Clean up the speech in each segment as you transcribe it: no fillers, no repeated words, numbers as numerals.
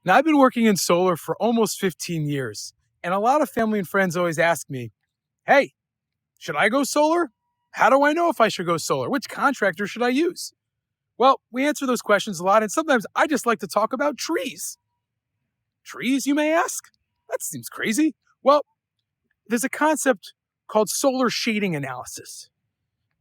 Now, I've been working in solar for almost 15 years, and a lot of family and friends always ask me, hey, should I go solar? How do I know if I should go solar? Which contractor should I use? Well, we answer those questions a lot, and sometimes I just like to talk about trees. Trees, you may ask? That seems crazy. Well, there's a concept called solar shading analysis,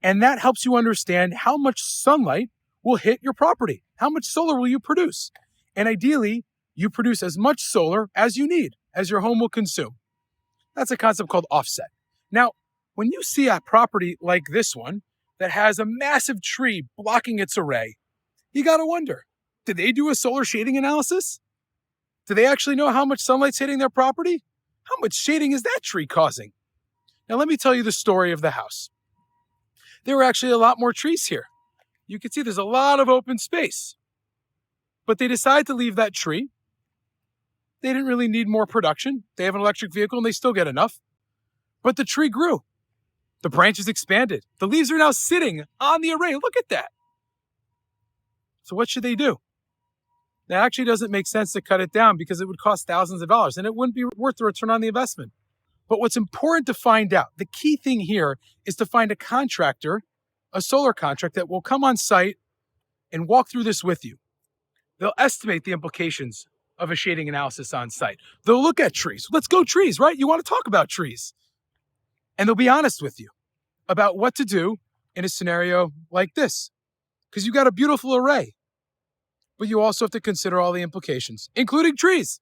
and that helps you understand how much sunlight will hit your property. How much solar will you produce? And ideally, you produce as much solar as you need, as your home will consume. That's a concept called offset. Now, when you see a property like this one that has a massive tree blocking its array, you got to wonder, did they do a solar shading analysis? Do they actually know how much sunlight's hitting their property? How much shading is that tree causing? Now, let me tell you the story of the house. There were actually a lot more trees here. You can see there's a lot of open space. But they decided to leave that tree. They didn't really need more production. They have an electric vehicle and they still get enough. But the tree grew. The branches expanded. The leaves are now sitting on the array. Look at that. So what should they do? That actually doesn't make sense to cut it down because it would cost thousands of dollars and it wouldn't be worth the return on the investment. But what's important to find out, the key thing here is to find a contractor, a solar contract that will come on site and walk through this with you. They'll estimate the implications of a shading analysis on site. They'll look at trees. Let's go trees, right? You want to talk about trees. And they'll be honest with you about what to do in a scenario like this. Because you've got a beautiful array, but you also have to consider all the implications, including trees.